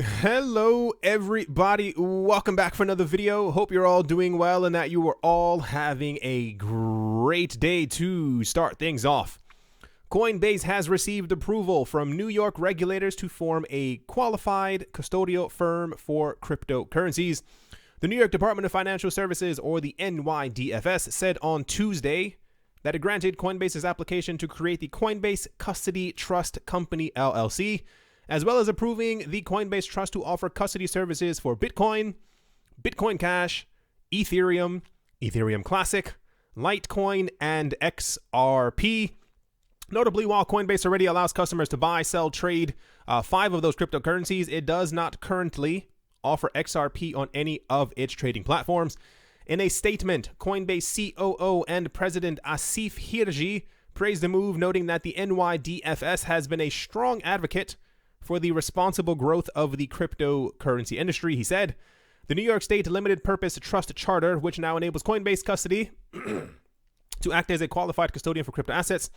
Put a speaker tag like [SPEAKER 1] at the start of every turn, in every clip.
[SPEAKER 1] Hello everybody, welcome back for another video. Hope you're all doing well and that you are all having a great day to start things off. Coinbase has received approval from New York regulators to form a qualified custodial firm for cryptocurrencies. The New York Department of Financial Services, or the NYDFS, said on Tuesday that it granted Coinbase's application to create the Coinbase Custody Trust Company LLC, as well as approving the Coinbase Trust to offer custody services for Bitcoin, Bitcoin Cash, Ethereum, Ethereum Classic, Litecoin, and XRP. Notably, while Coinbase already allows customers to buy, sell, trade 5 of those cryptocurrencies, it does not currently offer XRP on any of its trading platforms. In a statement, Coinbase COO and President Asif Hirji praised the move, noting that the NYDFS has been a strong advocate for the responsible growth of the cryptocurrency industry. He said, the New York State Limited Purpose Trust Charter, which now enables Coinbase custody to act as a qualified custodian for crypto assets,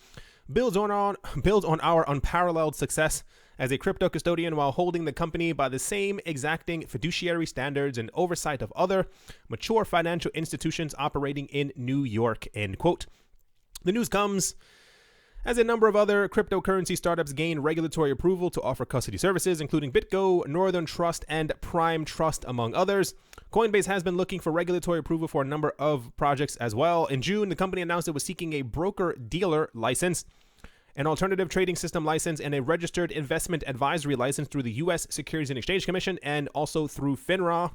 [SPEAKER 1] builds on our unparalleled success as a crypto custodian while holding the company by the same exacting fiduciary standards and oversight of other mature financial institutions operating in New York, end quote. The news comes as a number of other cryptocurrency startups gain regulatory approval to offer custody services, including BitGo, Northern Trust, and Prime Trust, among others. Coinbase has been looking for regulatory approval for a number of projects as well. In June, the company announced it was seeking a broker-dealer license, an alternative trading system license, and a registered investment advisory license through the U.S. Securities and Exchange Commission and also through FINRA.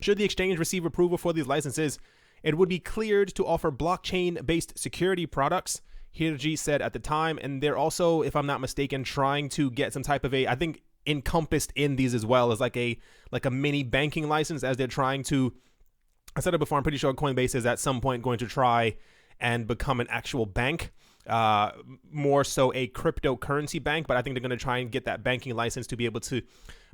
[SPEAKER 1] Should the exchange receive approval for these licenses, it would be cleared to offer blockchain-based security products, Hirji said at the time. And they're also, if I'm not mistaken, trying to get some type of I think encompassed in these as well as like a mini banking license, as they're trying to, I said it before, I'm pretty sure Coinbase is at some point going to try and become an actual bank, more so a cryptocurrency bank, but I think they're going to try and get that banking license to be able to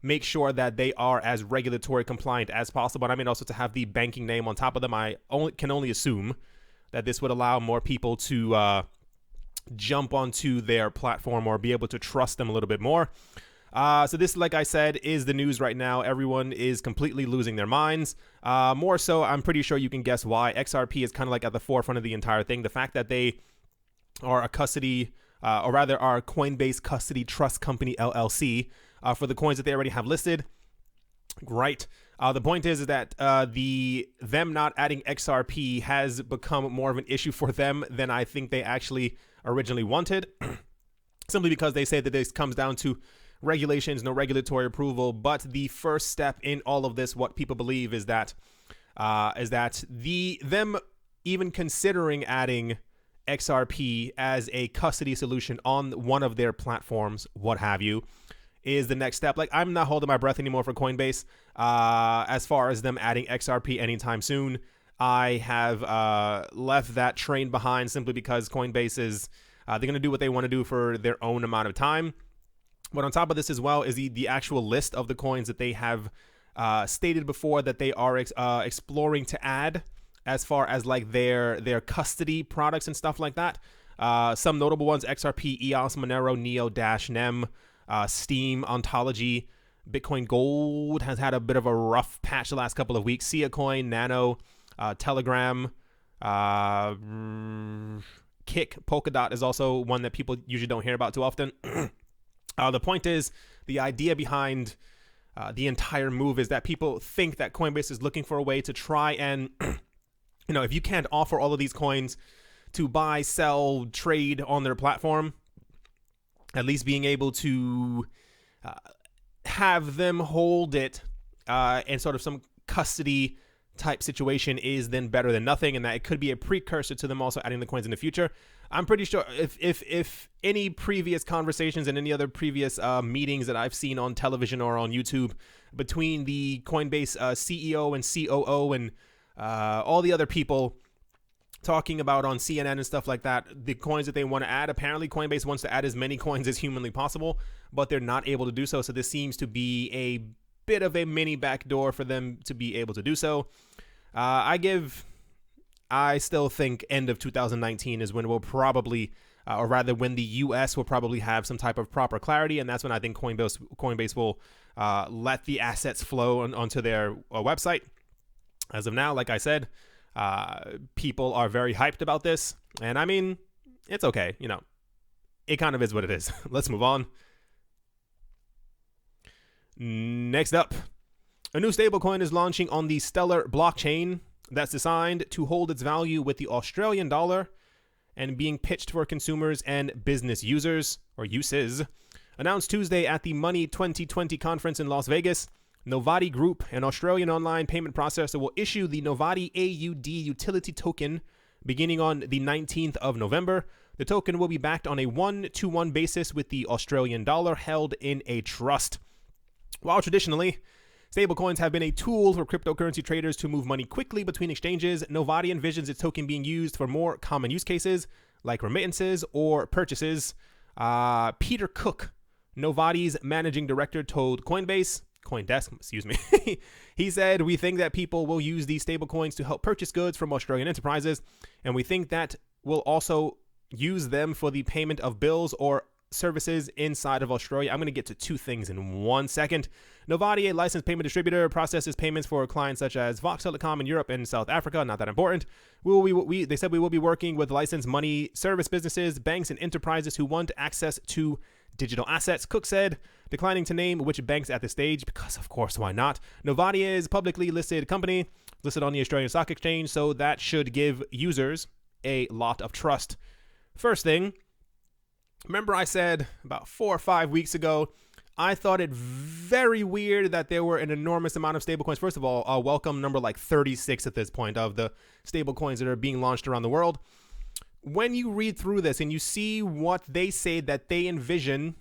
[SPEAKER 1] make sure that they are as regulatory compliant as possible. And I mean also to have the banking name on top of them. I can only assume that this would allow more people to jump onto their platform or be able to trust them a little bit more. So this, like I said, is the news right now. Everyone is completely losing their minds. More so, I'm pretty sure you can guess why. XRP is kind of like at the forefront of the entire thing. The fact that they are a custody, or rather are Coinbase Custody Trust Company LLC for the coins that they already have listed. Right. The point is that them not adding XRP has become more of an issue for them than I think they actually originally wanted, simply because they say that this comes down to regulations, no regulatory approval. But the first step in all of this, what people believe, is that them even considering adding XRP as a custody solution on one of their platforms, what have you, is the next step. Like, I'm not holding my breath anymore for Coinbase as far as them adding XRP anytime soon. I have left that train behind simply because Coinbase is they're going to do what they want to do for their own amount of time. But on top of this as well is the actual list of the coins that they have stated before that they are exploring to add as far as like their custody products and stuff like that. Some notable ones: XRP, EOS, Monero, Neo, Dash, NEM, Steam, Ontology. Bitcoin Gold has had a bit of a rough patch the last couple of weeks. Sia Coin, Nano, Telegram, Kick, Polkadot is also one that people usually don't hear about too often. The point is, the idea behind the entire move is that people think that Coinbase is looking for a way to try and, if you can't offer all of these coins to buy, sell, trade on their platform, at least being able to have them hold it in sort of some custody type situation is then better than nothing, and that it could be a precursor to them also adding the coins in the future. I'm pretty sure if any previous conversations and any other previous meetings that I've seen on television or on YouTube between the Coinbase CEO and COO and all the other people talking about on CNN and stuff like that, the coins that they want to add, apparently Coinbase wants to add as many coins as humanly possible, but they're not able to do so. So this seems to be a bit of a mini backdoor for them to be able to do so. I still think end of 2019 is when we'll probably, or rather when the US will probably have some type of proper clarity, and that's when I think Coinbase will let the assets flow onto their website. As of now, like I said, people are very hyped about this. And I mean, it's okay. You know, it kind of is what it is. Let's move on. Next up, a new stablecoin is launching on the Stellar blockchain that's designed to hold its value with the Australian dollar and being pitched for consumers and business users or uses. Announced Tuesday at the Money 2020 conference in Las Vegas, Novati Group, an Australian online payment processor, will issue the Novati AUD utility token beginning on the 19th of November. The token will be backed on a 1-to-1 basis with the Australian dollar held in a trust. While traditionally, stablecoins have been a tool for cryptocurrency traders to move money quickly between exchanges, Novati envisions its token being used for more common use cases like remittances or purchases. Peter Cook, Novati's managing director, told CoinDesk, he said, "We think that people will use these stablecoins to help purchase goods from Australian enterprises, and we think that we'll also use them for the payment of bills or services inside of Australia." I'm going to get to two things in 1 second. Novati, a licensed payment distributor, processes payments for clients such as Vox Telecom in Europe and South Africa. Not that important. They said we will be working with licensed money service businesses, banks, and enterprises who want access to digital assets. Cook said, declining to name which banks at this stage because, of course, why not? Novati is a publicly listed company listed on the Australian Stock Exchange, so that should give users a lot of trust. First thing, remember I said about 4 or 5 weeks ago, I thought it very weird that there were an enormous amount of stablecoins. First of all, welcome number like 36 at this point of the stablecoins that are being launched around the world. When you read through this and you see what they say that they envision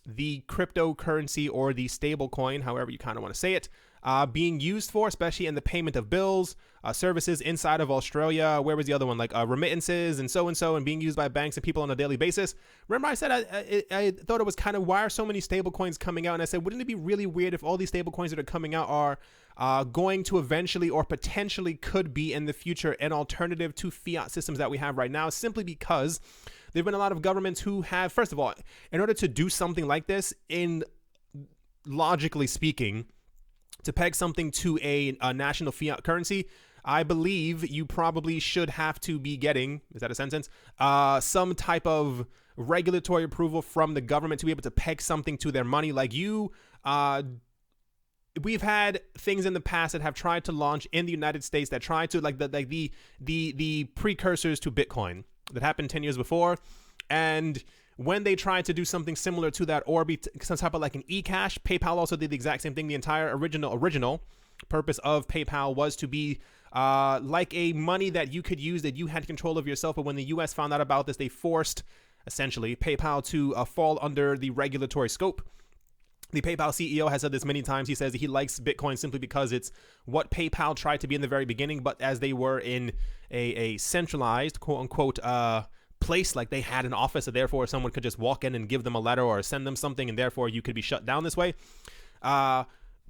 [SPEAKER 1] the cryptocurrency or the stablecoin, however you kind of want to say it, being used for, especially in the payment of bills, services inside of Australia. Where was the other one? Like remittances and so, and being used by banks and people on a daily basis. Remember I said I thought it was kind of, why are so many stable coins coming out? And I said, wouldn't it be really weird if all these stable coins that are coming out are going to eventually or potentially could be in the future an alternative to fiat systems that we have right now, simply because there have been a lot of governments who have, first of all, in order to do something like this, in logically speaking, to peg something to a national fiat currency, I believe you probably should have to be getting, is that a sentence? Some type of regulatory approval from the government to be able to peg something to their money. Like we've had things in the past that have tried to launch in the United States that try to the precursors to Bitcoin that happened 10 years before. And when they tried to do something similar to that or be some type of like an e-cash, PayPal also did the exact same thing. The entire original purpose of PayPal was to be like a money that you could use that you had control of yourself. But when the US found out about this, they forced essentially PayPal to fall under the regulatory scope. The PayPal CEO has said this many times. He says he likes Bitcoin simply because it's what PayPal tried to be in the very beginning, but as they were in a centralized, quote unquote, place, like they had an office, so therefore someone could just walk in and give them a letter or send them something, and therefore you could be shut down this way.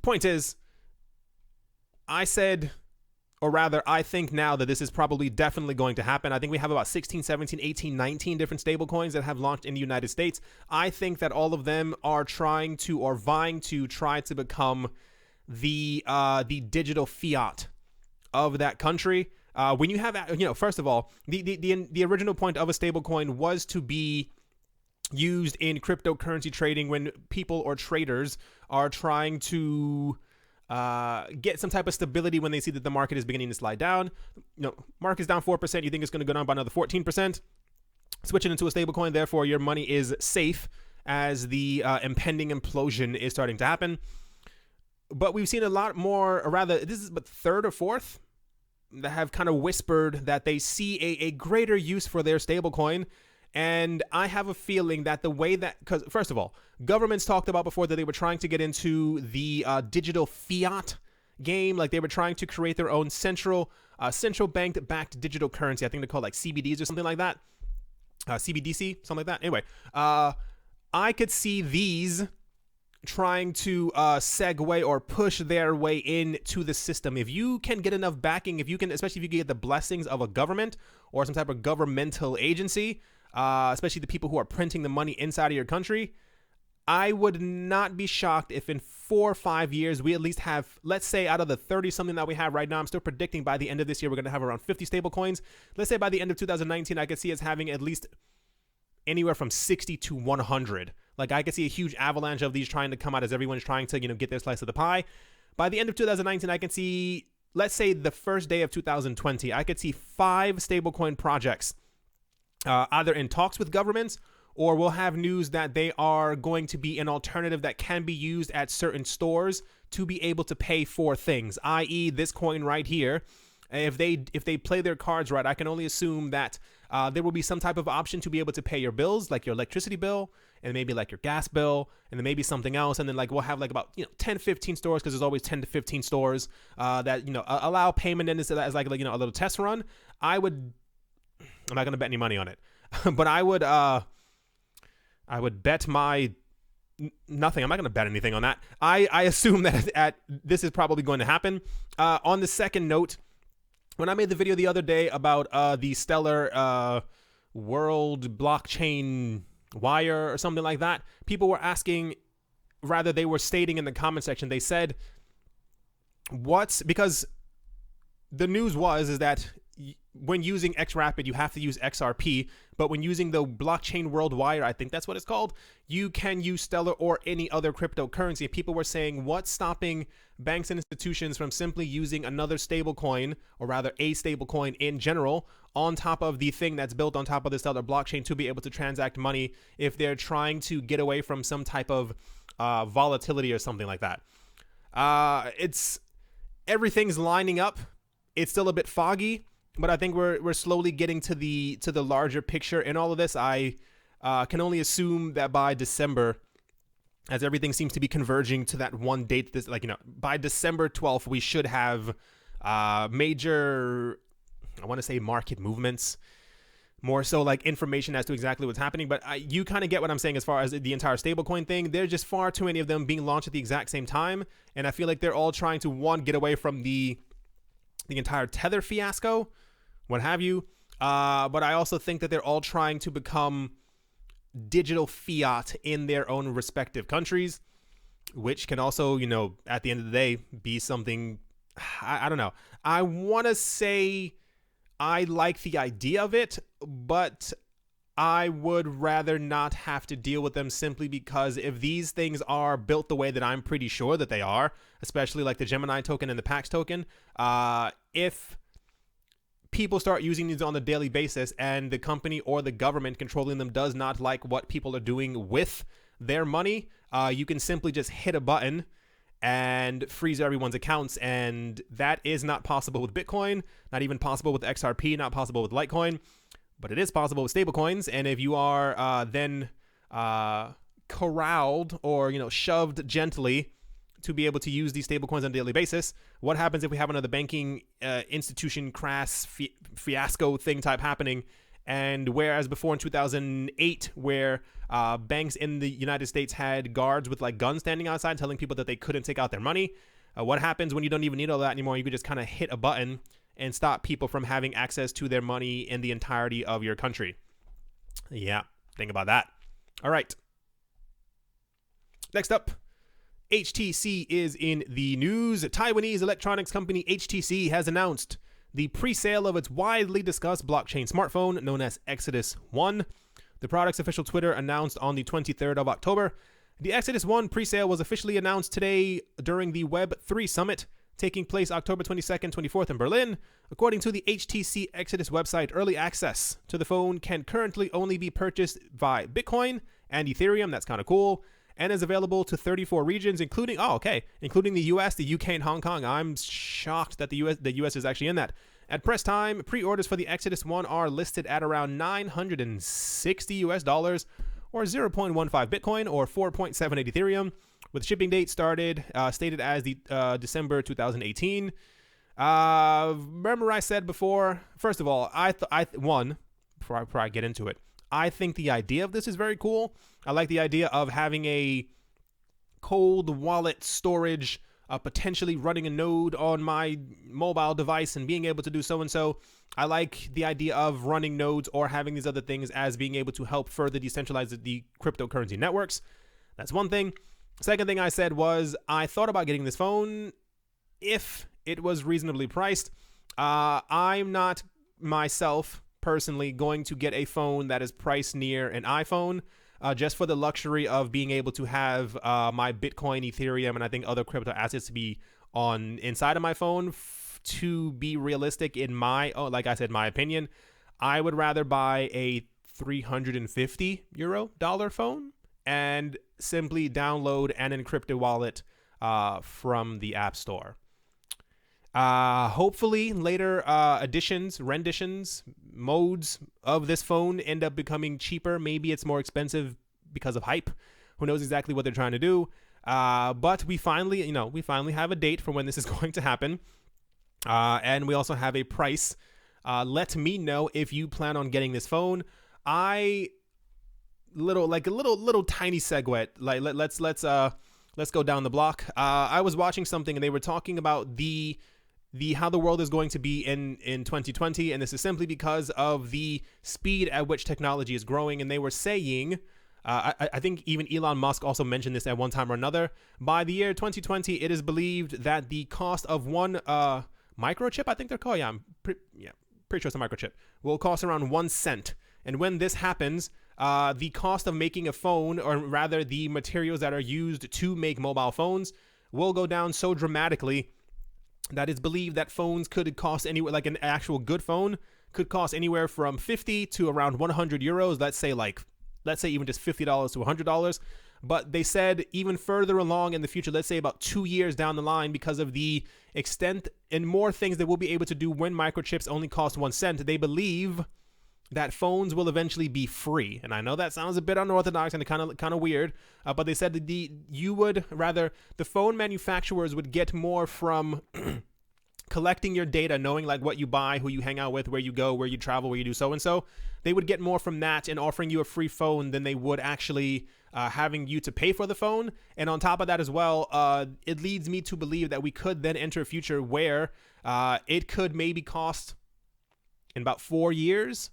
[SPEAKER 1] Point is, I said, or rather, I think now that this is probably definitely going to happen. I think we have about 16, 17, 18, 19 different stable coins that have launched in the United States. I think that all of them are trying to, or vying to try to become the digital fiat of that country. When you have, first of all, the original point of a stablecoin was to be used in cryptocurrency trading when people or traders are trying to get some type of stability when they see that the market is beginning to slide down. Market's down 4%. You think it's going to go down by another 14%. Switching into a stablecoin, therefore your money is safe as the impending implosion is starting to happen. But we've seen a lot more, or rather, this is but third or fourth that have kind of whispered that they see a greater use for their stablecoin. And I have a feeling that the way that, because first of all, governments talked about before that they were trying to get into the digital fiat game. Like they were trying to create their own central bank backed digital currency. I think they're called like CBDs or something like that. CBDC, something like that. Anyway, I could see these trying to segue or push their way into the system. If you can get enough backing, especially if you get the blessings of a government or some type of governmental agency, especially the people who are printing the money inside of your country, I would not be shocked if in 4 or 5 years we at least have, let's say out of the 30 something that we have right now, I'm still predicting by the end of this year we're going to have around 50 stable coins. Let's say by the end of 2019 I could see us having at least anywhere from 60 to 100. Like I could see a huge avalanche of these trying to come out as everyone's trying to, get their slice of the pie. By the end of 2019 I can see, let's say the first day of 2020, I could see 5 stablecoin projects either in talks with governments, or we'll have news that they are going to be an alternative that can be used at certain stores to be able to pay for things, i.e. this coin right here. If they play their cards right, I can only assume that there will be some type of option to be able to pay your bills, like your electricity bill, and maybe like your gas bill, and then maybe something else. And then like we'll have like about 10, 15 stores, because there's always 10 to 15 stores that allow payment in as like a little test run. I'm not gonna bet any money on it, but I would bet my nothing. I'm not going to bet anything on that. I assume that this is probably going to happen. On the second note, when I made the video the other day about the Stellar World Blockchain Wire or something like that, people were asking, rather they were stating in the comment section, they said, because the news is that when using XRapid, you have to use XRP, but when using the Blockchain World Wire, I think that's what it's called, you can use Stellar or any other cryptocurrency. People were saying, what's stopping banks and institutions from simply using another stablecoin, or rather a stablecoin in general, on top of the thing that's built on top of the Stellar blockchain to be able to transact money if they're trying to get away from some type of volatility or something like that. Everything's lining up. It's still a bit foggy, but I think we're slowly getting to the larger picture in all of this. I can only assume that by December, as everything seems to be converging to that one date, by December 12th, we should have major, I want to say market movements, more so like information as to exactly what's happening. But you kind of get what I'm saying as far as the entire stablecoin thing. There's just far too many of them being launched at the exact same time, and I feel like they're all trying to get away from the entire Tether fiasco, what have you. But I also think that they're all trying to become digital fiat in their own respective countries, which can also, at the end of the day, be something, I don't know. I want to say I like the idea of it, but I would rather not have to deal with them, simply because if these things are built the way that I'm pretty sure that they are, especially like the Gemini token and the Pax token, if people start using these on a daily basis and the company or the government controlling them does not like what people are doing with their money, you can simply just hit a button and freeze everyone's accounts. And that is not possible with Bitcoin, not even possible with XRP, not possible with Litecoin, but it is possible with stablecoins. And if you are then corralled or shoved gently to be able to use these stablecoins on a daily basis, what happens if we have another banking institution crash fiasco thing type happening? And whereas before in 2008, where banks in the United States had guards with like guns standing outside telling people that they couldn't take out their money, what happens when you don't even need all that anymore? You could just kind of hit a button and stop people from having access to their money in the entirety of your country. Yeah, think about that. All right. Next up, HTC is in the news. Taiwanese electronics company HTC has announced the pre-sale of its widely discussed blockchain smartphone known as Exodus 1. The product's official Twitter announced on the 23rd of October. The Exodus 1 pre-sale was officially announced today during the Web3 Summit, taking place October 22nd, 24th in Berlin. According to the HTC Exodus website, early access to the phone can currently only be purchased via Bitcoin and Ethereum. That's kind of cool. And is available to 34 regions, including the US, the UK, and Hong Kong. I'm shocked that the US is actually in that. At press time, pre-orders for the Exodus 1 are listed at around $960 or 0.15 Bitcoin or 4.78 Ethereum, with shipping date stated as the December 2018. Remember I said before, first of all, before I get into it, I think the idea of this is very cool. I like the idea of having a cold wallet storage, potentially running a node on my mobile device and being able to do so and so. I like the idea of running nodes or having these other things as being able to help further decentralize the cryptocurrency networks. That's one thing. Second thing I said was I thought about getting this phone if it was reasonably priced. I'm not myself personally going to get a phone that is priced near an iPhone just for the luxury of being able to have my Bitcoin, Ethereum, and I think other crypto assets to be on inside of my phone. To be realistic, in my, like I said, my opinion, I would rather buy a $350 phone and simply download an encrypted wallet from the App Store. Hopefully later renditions, modes of this phone end up becoming cheaper. Maybe it's more expensive because of hype. Who knows exactly what they're trying to do. But we finally have a date for when this is going to happen. And we also have a price. Let me know if you plan on getting this phone. Little tiny segue. Like let's go down the block. I was watching something and they were talking about the how the world is going to be in 2020, and this is simply because of the speed at which technology is growing. And they were saying, I think even Elon Musk also mentioned this at one time or another, by the year 2020, it is believed that the cost of one microchip, I think they're called, pretty sure it's a microchip, will cost around 1 cent. And when this happens, the cost of making a phone, or rather the materials that are used to make mobile phones, will go down so dramatically that it's believed that phones could cost anywhere, like an actual good phone could cost anywhere from 50 to around 100 euros. Let's say even just $50 to $100. But they said even further along in the future, let's say about 2 years down the line, because of the extent and more things that we'll be able to do when microchips only cost 1 cent, they believe that phones will eventually be free. And I know that sounds a bit unorthodox and kind of weird, but they said that the phone manufacturers would get more from collecting your data, knowing like what you buy, who you hang out with, where you go, where you travel, where you do so and so. They would get more from that and offering you a free phone than they would actually having you to pay for the phone. And on top of that as well, it leads me to believe that we could then enter a future where it could maybe cost in about 4 years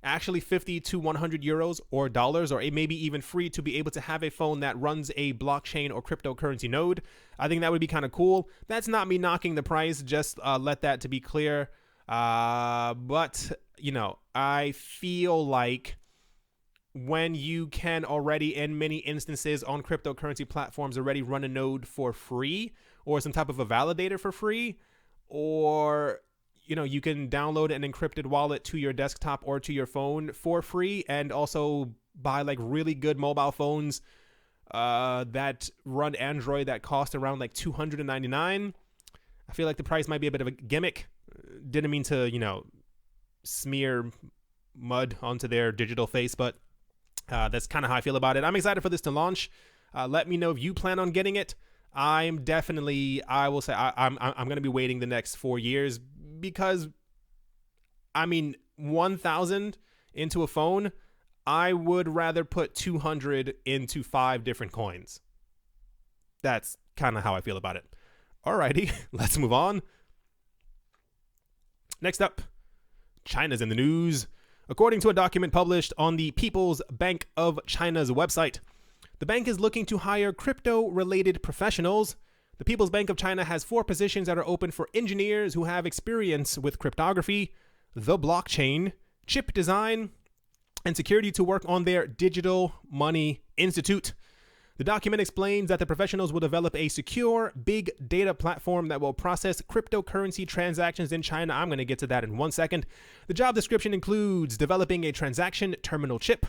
[SPEAKER 1] actually 50 to 100 euros or dollars, or maybe even free, to be able to have a phone that runs a blockchain or cryptocurrency node. I think that would be kind of cool. That's not me knocking the price, just let that to be clear. But I feel like when you can already, in many instances on cryptocurrency platforms, already run a node for free, or some type of a validator for free, or you can download an encrypted wallet to your desktop or to your phone for free, and also buy like really good mobile phones that run Android that cost around like $299. I feel like the price might be a bit of a gimmick. Didn't mean to, smear mud onto their digital face, but that's kind of how I feel about it. I'm excited for this to launch. Let me know if you plan on getting it. I will say I'm going to be waiting the next 4 years, because 1,000 into a phone, I would rather put 200 into 5 different coins. That's kind of how I feel about it. Alrighty, let's move on. Next up, China's in the news. According to a document published on the People's Bank of China's website, the bank is looking to hire crypto-related professionals. The People's Bank of China has 4 positions that are open for engineers who have experience with cryptography, the blockchain, chip design, and security to work on their Digital Money Institute. The document explains that the professionals will develop a secure, big data platform that will process cryptocurrency transactions in China. I'm going to get to that in 1 second. The job description includes developing a transaction terminal chip,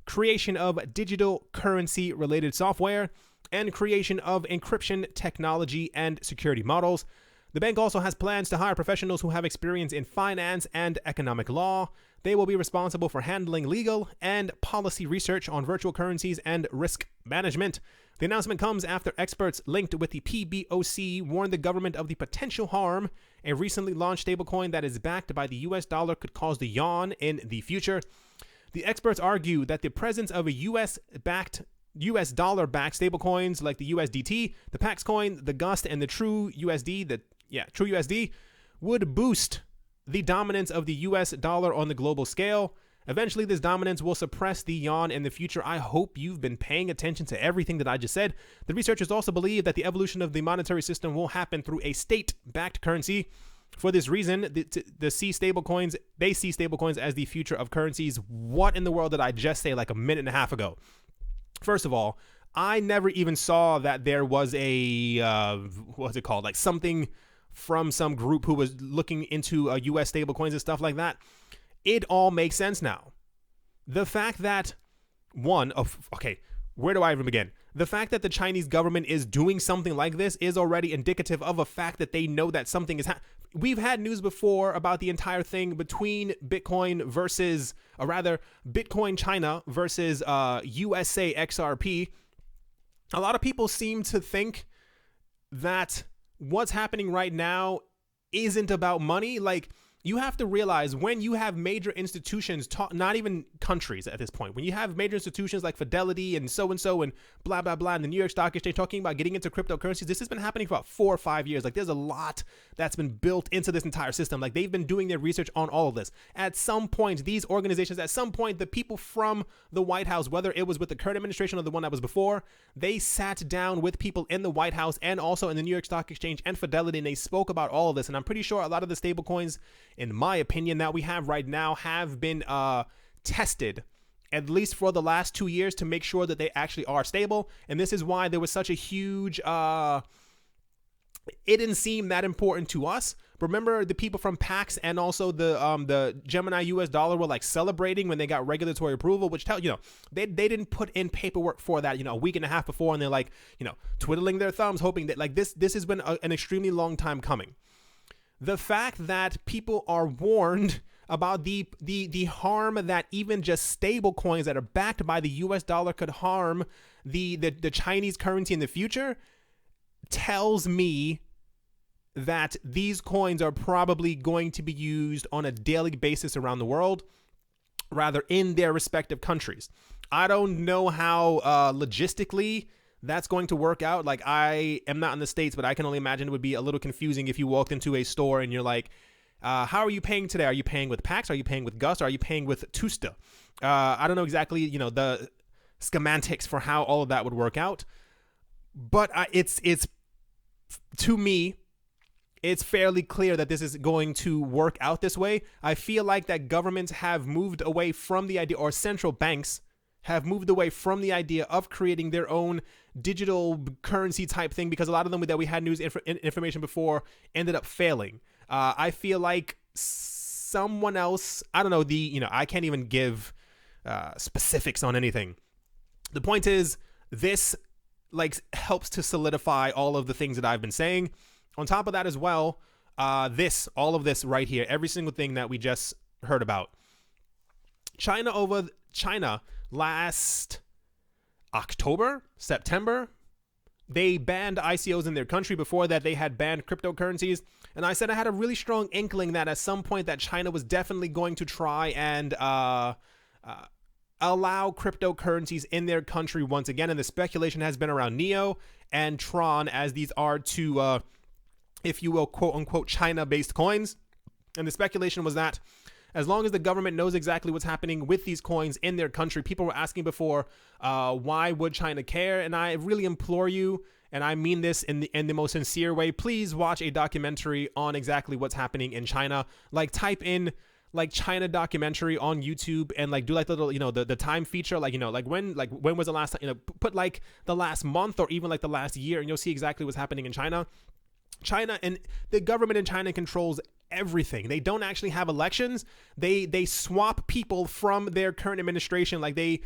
[SPEAKER 1] creation of digital currency related software, and creation of encryption technology and security models. The bank also has plans to hire professionals who have experience in finance and economic law. They will be responsible for handling legal and policy research on virtual currencies and risk management. The announcement comes after experts linked with the PBOC warned the government of the potential harm a recently launched stablecoin that is backed by the US dollar could cause the yuan in the future. The experts argue that the presence of a US dollar-backed stablecoins like the USDT, the Pax coin, the Gust, and the True USD would boost the dominance of the US dollar on the global scale. Eventually, this dominance will suppress the yuan in the future. I hope you've been paying attention to everything that I just said. The researchers also believe that the evolution of the monetary system will happen through a state-backed currency. For this reason, they see stablecoins as the future of currencies. What in the world did I just say like a minute and a half ago? First of all, I never even saw that there was a, what's it called? Like something from some group who was looking into US stablecoins and stuff like that. It all makes sense now. The fact that, where do I even begin? The fact that the Chinese government is doing something like this is already indicative of a fact that they know that something is happening. We've had news before about the entire thing between Bitcoin versus, or rather, Bitcoin China versus USA XRP. A lot of people seem to think that what's happening right now isn't about money. Like, you have to realize when you have major institutions, not even countries at this point, when you have major institutions like Fidelity and so and blah, blah, blah, and the New York Stock Exchange talking about getting into cryptocurrencies, this has been happening for about 4 or 5 years. Like, there's a lot that's been built into this entire system. Like, they've been doing their research on all of this. At some point, these organizations, the people from the White House, whether it was with the current administration or the one that was before, they sat down with people in the White House and also in the New York Stock Exchange and Fidelity, and they spoke about all of this. And I'm pretty sure a lot of the stable coins, in my opinion, that we have right now have been tested at least for the last 2 years to make sure that they actually are stable. And this is why there was such a huge, it didn't seem that important to us. Remember the people from PAX and also the Gemini US dollar were like celebrating when they got regulatory approval, which they didn't put in paperwork for that, a week and a half before. And they're like, twiddling their thumbs, hoping that like this has been an extremely long time coming. The fact that people are warned about the harm that even just stable coins that are backed by the US dollar could harm the Chinese currency in the future tells me that these coins are probably going to be used on a daily basis around the world, rather in their respective countries. I don't know how logistically that's going to work out. Like, I am not in the States, but I can only imagine it would be a little confusing if you walked into a store and you're like, how are you paying today? Are you paying with Pax? Are you paying with Gus? Or are you paying with Tusta? I don't know exactly, the schematics for how all of that would work out. But it's to me, it's fairly clear that this is going to work out this way. I feel like that governments have moved away from the idea, or central banks have moved away from the idea of creating their own digital currency type thing, because a lot of them that we had news information before ended up failing. I feel like someone else, I don't know, I can't even give specifics on anything. The point is, this helps to solidify all of the things that I've been saying. On top of that as well, all of this right here, every single thing that we just heard about. China last September, they banned ICOs in their country. Before that, they had banned cryptocurrencies. And I said I had a really strong inkling that at some point that China was definitely going to try and allow cryptocurrencies in their country once again. And the speculation has been around Neo and Tron, as these are two, if you will, quote unquote, China-based coins. And the speculation was that as long as the government knows exactly what's happening with these coins in their country, people were asking before, why would China care? And I really implore you, and I mean this in the most sincere way, please watch a documentary on exactly what's happening in China. Like, type in China documentary on YouTube and do the little, the time feature, when was the last time, put the last month or even the last year, and you'll see exactly what's happening in China. China and the government in China controls everything. They don't actually have elections. They swap people from their current administration. They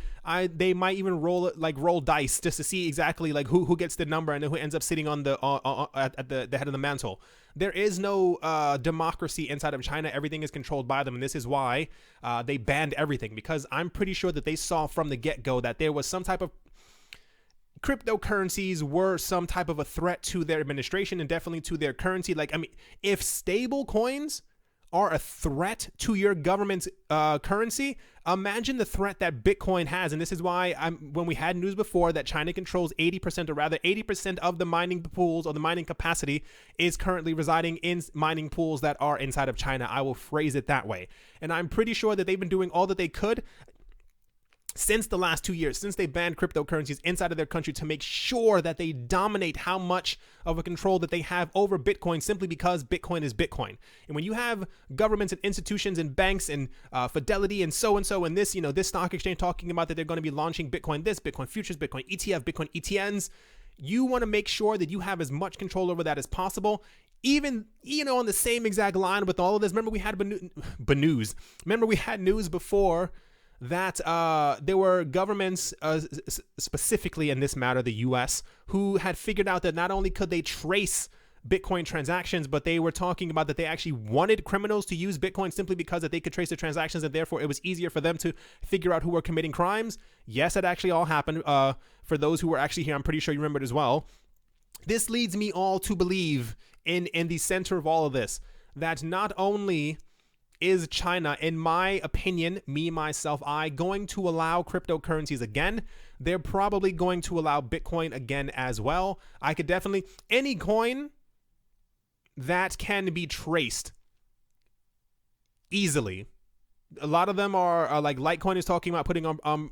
[SPEAKER 1] might even roll dice just to see exactly who gets the number and who ends up sitting on at the head of the mantle. There is no democracy inside of China. Everything is controlled by them, and this is why they banned everything, because I'm pretty sure that they saw from the get-go that there was some type of cryptocurrencies were some type of a threat to their administration and definitely to their currency. If stable coins are a threat to your government's currency, imagine the threat that Bitcoin has. And this is why when we had news before that China controls 80%, or rather 80% of the mining pools, or the mining capacity is currently residing in mining pools that are inside of China. I will phrase it that way. And I'm pretty sure that they've been doing all that they could since the last 2 years, since they banned cryptocurrencies inside of their country, to make sure that they dominate how much of a control that they have over Bitcoin, simply because Bitcoin is Bitcoin. And when you have governments and institutions and banks and Fidelity and so and this, this stock exchange talking about that they're going to be launching Bitcoin this, Bitcoin futures, Bitcoin ETF, Bitcoin ETNs, you want to make sure that you have as much control over that as possible. Even, on the same exact line with all of this, remember we had news. Remember we had news before that there were governments, specifically in this matter, the US, who had figured out that not only could they trace Bitcoin transactions, but they were talking about that they actually wanted criminals to use Bitcoin simply because that they could trace the transactions, and therefore it was easier for them to figure out who were committing crimes. Yes, that actually all happened. For those who were actually here, I'm pretty sure you remember it as well. This leads me all to believe in the center of all of this, that not only is China, in my opinion, going to allow cryptocurrencies again, they're probably going to allow Bitcoin again as well. I could definitely, any coin that can be traced easily. A lot of them are like Litecoin is talking about putting on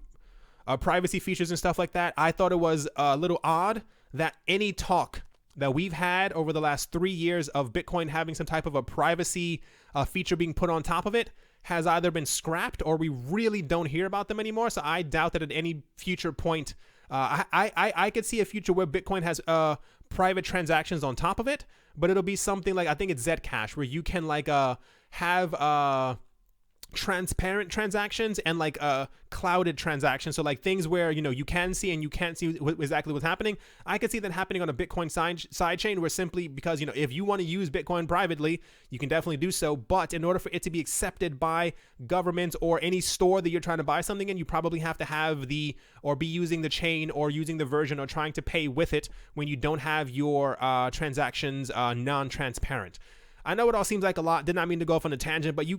[SPEAKER 1] privacy features and stuff like that. I thought it was a little odd that any talk that we've had over the last 3 years of Bitcoin having some type of a privacy feature being put on top of it has either been scrapped or we really don't hear about them anymore. So I doubt that at any future point, I could see a future where Bitcoin has private transactions on top of it, but it'll be something like, I think it's Zcash, where you can like have transparent transactions and like clouded transactions. So like things where you can see and you can't see exactly what's happening. I could see that happening on a Bitcoin side chain, where simply because if you want to use Bitcoin privately, you can definitely do so, but in order for it to be accepted by governments or any store that you're trying to buy something in, you probably have to have be using the chain or using the version or trying to pay with it when you don't have your transactions non-transparent. I know it all seems like a lot. Did not mean to go off on a tangent, but you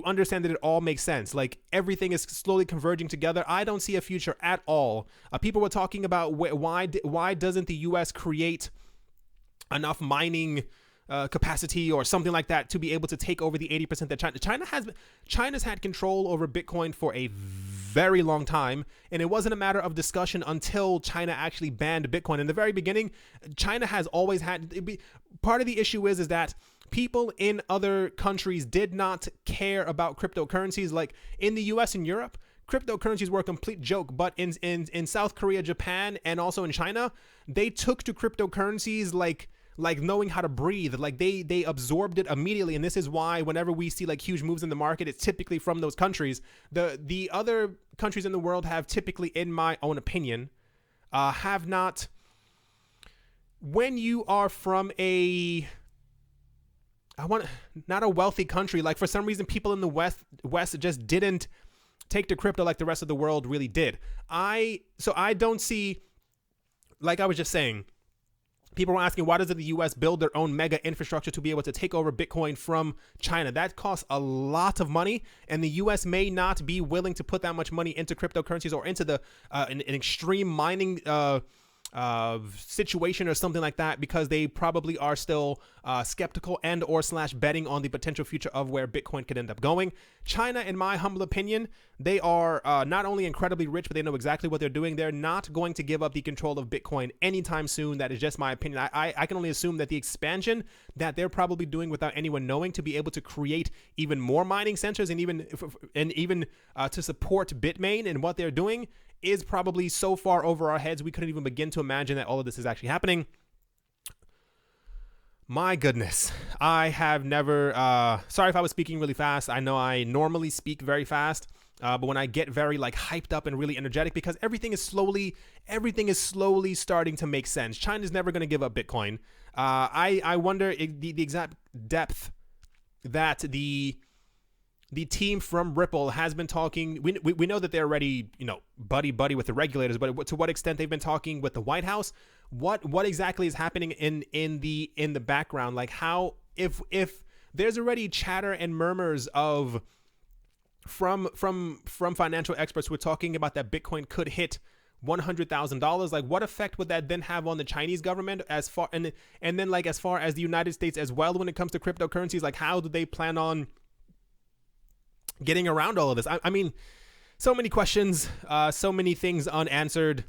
[SPEAKER 1] understand that it all makes sense. Like everything is slowly converging together. I don't see a future at all. People were talking about why doesn't the US create enough mining capacity or something like that to be able to take over the 80% that China's had control over Bitcoin for a very long time, and it wasn't a matter of discussion until China actually banned Bitcoin. In the very beginning, China has always had part of the issue is that people in other countries did not care about cryptocurrencies. Like in the US and Europe, cryptocurrencies were a complete joke, but in South Korea, Japan, and also in China, they took to cryptocurrencies like knowing how to breathe. Like they absorbed it immediately. And this is why whenever we see like huge moves in the market, it's typically from those countries. The other countries in the world have typically, in my own opinion, have not. When you are from not a wealthy country, like for some reason people in the West just didn't take to crypto like the rest of the world really did. So I don't see, like I was just saying, people were asking, why doesn't the US build their own mega infrastructure to be able to take over Bitcoin from China? That costs a lot of money, and the US may not be willing to put that much money into cryptocurrencies or into an extreme mining situation or something like that, because they probably are still skeptical and or / betting on the potential future of where Bitcoin could end up going. China, in my humble opinion, they are not only incredibly rich, but they know exactly what they're doing. They're not going to give up the control of Bitcoin anytime soon. That is just my opinion. I can only assume that the expansion that they're probably doing without anyone knowing to be able to create even more mining centers and even to support Bitmain and what they're doing is probably so far over our heads we couldn't even begin to imagine that all of this is actually happening. My goodness, I have never, sorry if I was speaking really fast. I know I normally speak very fast, but when I get very like hyped up and really energetic, because everything is slowly starting to make sense. China's never going to give up Bitcoin. I wonder the exact depth that the team from Ripple has been talking. We know that they're already, buddy with the regulators, but to what extent they've been talking with the White House? What exactly is happening in the background? Like how if there's already chatter and murmurs of from financial experts who are talking about that Bitcoin could hit $100,000. Like, what effect would that then have on the Chinese government as far and then like as far as the United States as well when it comes to cryptocurrencies? Like, how do they plan on getting around all of this? I mean, so many questions, so many things unanswered.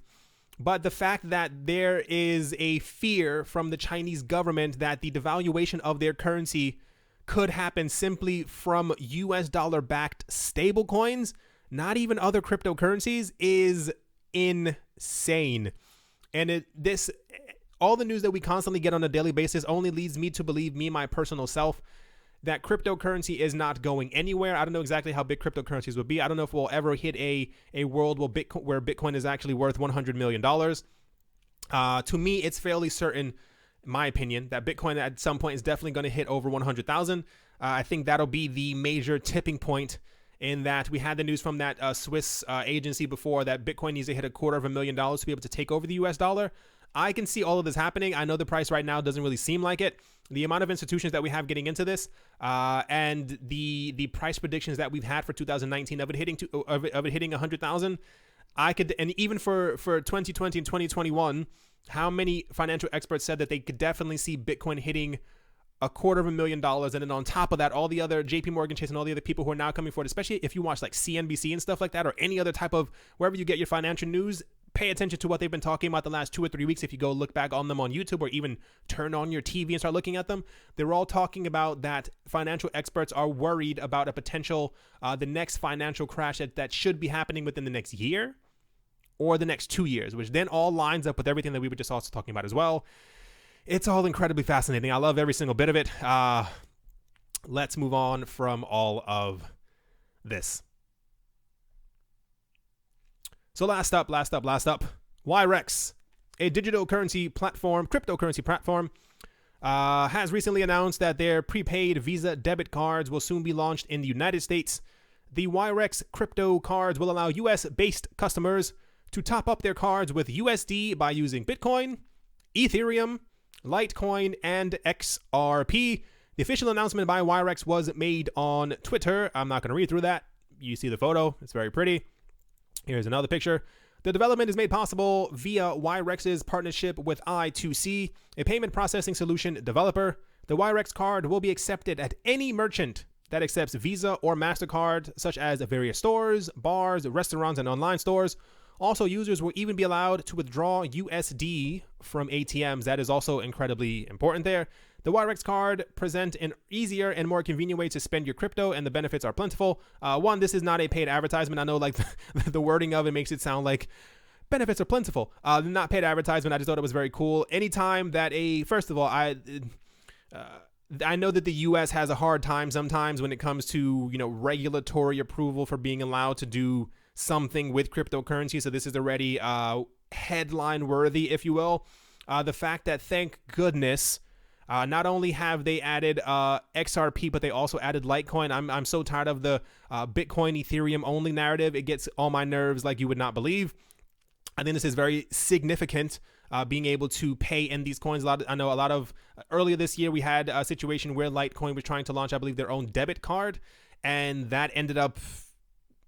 [SPEAKER 1] But the fact that there is a fear from the Chinese government that the devaluation of their currency could happen simply from US dollar backed stablecoins, not even other cryptocurrencies, is insane. And all the news that we constantly get on a daily basis only leads me to believe, me, my personal self, that cryptocurrency is not going anywhere. I don't know exactly how big cryptocurrencies will be. I don't know if we'll ever hit a world where Bitcoin is actually worth $100 million. To me, it's fairly certain, in my opinion, that Bitcoin at some point is definitely going to hit over 100,000. I think that'll be the major tipping point, in that we had the news from that Swiss agency before that Bitcoin needs to hit $250,000 to be able to take over the US dollar. I can see all of this happening. I know the price right now doesn't really seem like it. The amount of institutions that we have getting into this, and the price predictions that we've had for 2019 of it hitting 100,000, I could, and even for 2020 and 2021, how many financial experts said that they could definitely see Bitcoin hitting $250,000, and then on top of that, all the other JP Morgan Chase and all the other people who are now coming forward, especially if you watch like CNBC and stuff like that, or any other type of wherever you get your financial news. Pay attention to what they've been talking about the last 2 or 3 weeks. If you go look back on them on YouTube, or even turn on your TV and start looking at them, they're all talking about that financial experts are worried about a potential, the next financial crash that should be happening within the next year or the next 2 years, which then all lines up with everything that we were just also talking about as well. It's all incredibly fascinating. I love every single bit of it. Let's move on from all of this. So last up, Wyrex, a digital currency platform, cryptocurrency platform, has recently announced that their prepaid Visa debit cards will soon be launched in the United States. The Wyrex crypto cards will allow US-based customers to top up their cards with USD by using Bitcoin, Ethereum, Litecoin, and XRP. The official announcement by Wyrex was made on Twitter. I'm not going to read through that. You see the photo. It's very pretty. Here's another picture. The development is made possible via Wyrex's partnership with I2C, a payment processing solution developer. The Wyrex card will be accepted at any merchant that accepts Visa or MasterCard, such as various stores, bars, restaurants, and online stores. Also, users will even be allowed to withdraw USD from ATMs. That is also incredibly important there. The Wyrex card present an easier and more convenient way to spend your crypto, and the benefits are plentiful. One, this is not a paid advertisement. I know like the wording of it makes it sound like benefits are plentiful. Not paid advertisement. I just thought it was very cool. Anytime that first of all, I know that the U.S. has a hard time sometimes when it comes to, regulatory approval for being allowed to do something with cryptocurrency. So this is already headline worthy, if you will. The fact that, thank goodness, not only have they added XRP, but they also added Litecoin. I'm so tired of the Bitcoin, Ethereum only narrative. It gets on my nerves like you would not believe. I think this is very significant, being able to pay in these coins. Earlier this year, we had a situation where Litecoin was trying to launch, I believe, their own debit card, and that ended up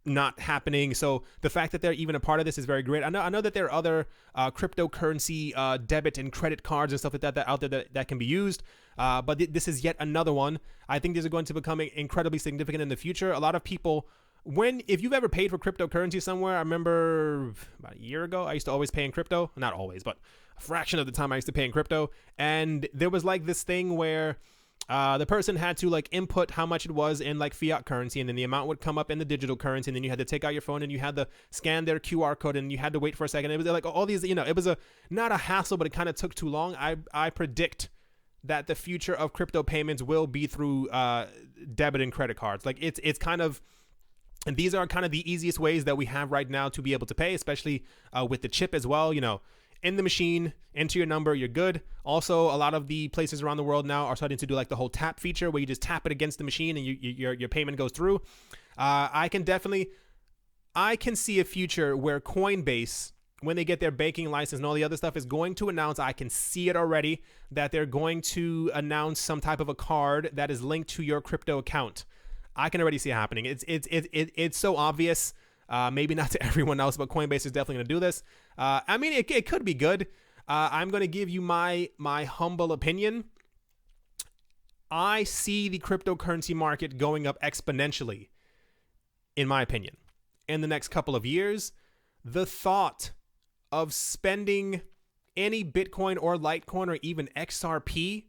[SPEAKER 1] not happening. So the fact that they're even a part of this is very great. I know that there are other cryptocurrency debit and credit cards and stuff like that out there that can be used, but this is yet another one. I think these are going to become incredibly significant in the future. A lot of people, if you've ever paid for cryptocurrency somewhere, I remember about a year ago, I used to always pay in crypto. Not always, but a fraction of the time I used to pay in crypto. And there was like this thing where the person had to like input how much it was in like fiat currency, and then the amount would come up in the digital currency, and then you had to take out your phone and you had to scan their QR code, and you had to wait for a second. It was like all these, it was not a hassle, but it kind of took too long. I predict that the future of crypto payments will be through debit and credit cards. Like it's kind of, and these are kind of the easiest ways that we have right now to be able to pay, especially with the chip as well. In the machine, enter your number, you're good. Also, a lot of the places around the world now are starting to do like the whole tap feature where you just tap it against the machine and your payment goes through. I can see a future where Coinbase when they get their banking license and all the other stuff, is going to announce, I can see it already, that they're going to announce some type of a card that is linked to your crypto account. I can already see it happening. It's so obvious. Maybe not to everyone else, but Coinbase is definitely going to do this. I mean, it could be good. I'm going to give you my humble opinion. I see the cryptocurrency market going up exponentially, in my opinion, in the next couple of years. The thought of spending any Bitcoin or Litecoin or even XRP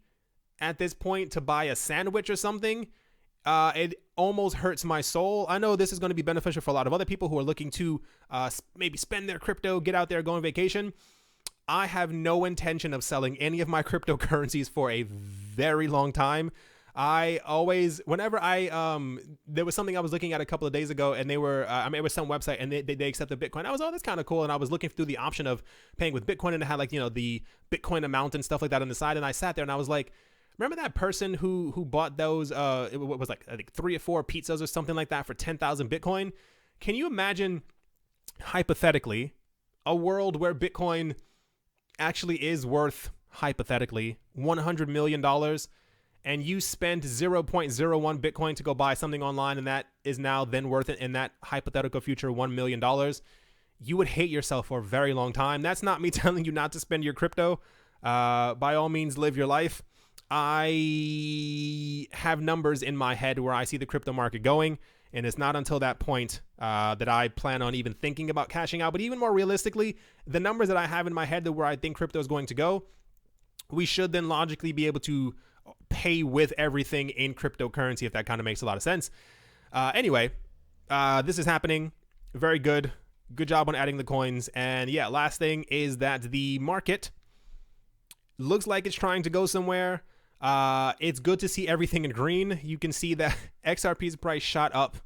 [SPEAKER 1] at this point to buy a sandwich or something, it almost hurts my soul. I know this is going to be beneficial for a lot of other people who are looking to maybe spend their crypto, get out there, go on vacation. I have no intention of selling any of my cryptocurrencies for a very long time. I always, whenever there was something I was looking at a couple of days ago, and they were, it was some website, and they accepted Bitcoin. I was, oh, that's kind of cool. And I was looking through the option of paying with Bitcoin, and it had, like, you know, the Bitcoin amount and stuff like that on the side. And I sat there and I was like, remember that person who bought those, it was like, I think 3 or 4 pizzas or something like that for 10,000 Bitcoin? Can you imagine, hypothetically, a world where Bitcoin actually is worth, hypothetically, $100 million, and you spend 0.01 Bitcoin to go buy something online, and that is now then worth it in that hypothetical future $1 million, you would hate yourself for a very long time. That's not me telling you not to spend your crypto. By all means, live your life. I have numbers in my head where I see the crypto market going, and it's not until that point that I plan on even thinking about cashing out. But even more realistically, the numbers that I have in my head that where I think crypto is going to go, we should then logically be able to pay with everything in cryptocurrency, if that kind of makes a lot of sense. Anyway, this is happening. Very good. Good job on adding the coins. And yeah, last thing is that the market looks like it's trying to go somewhere. It's good to see everything in green. You can see that XRP's price shot up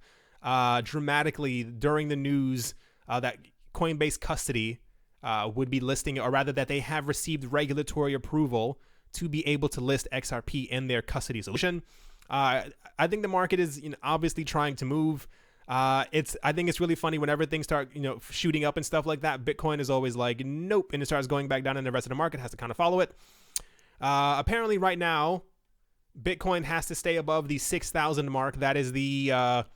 [SPEAKER 1] dramatically during the news that Coinbase custody would be listing, or rather that they have received regulatory approval to be able to list XRP in their custody solution. I think the market is, you know, obviously trying to move. I think it's really funny whenever things start, you know, shooting up and stuff like that. Bitcoin is always like, nope, and it starts going back down, and the rest of the market has to kind of follow it. Apparently right now, Bitcoin has to stay above the 6,000 mark. That is the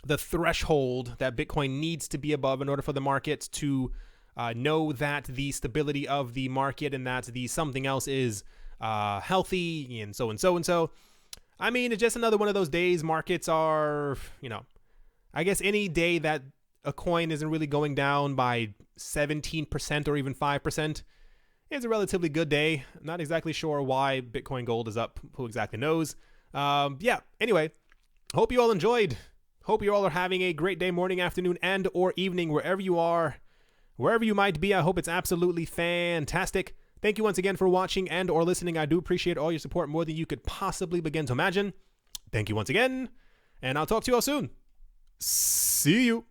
[SPEAKER 1] threshold that Bitcoin needs to be above in order for the market to know that the stability of the market and that the something else is healthy, and so and so and so. I mean, it's just another one of those days. Markets are, you know, I guess any day that a coin isn't really going down by 17% or even 5%, it's a relatively good day. I'm not exactly sure why Bitcoin Gold is up. Who exactly knows? Yeah, anyway, hope you all enjoyed. Hope you all are having a great day, morning, afternoon, and or evening, wherever you are, wherever you might be. I hope it's absolutely fantastic. Thank you once again for watching and or listening. I do appreciate all your support more than you could possibly begin to imagine. Thank you once again, and I'll talk to you all soon. See you.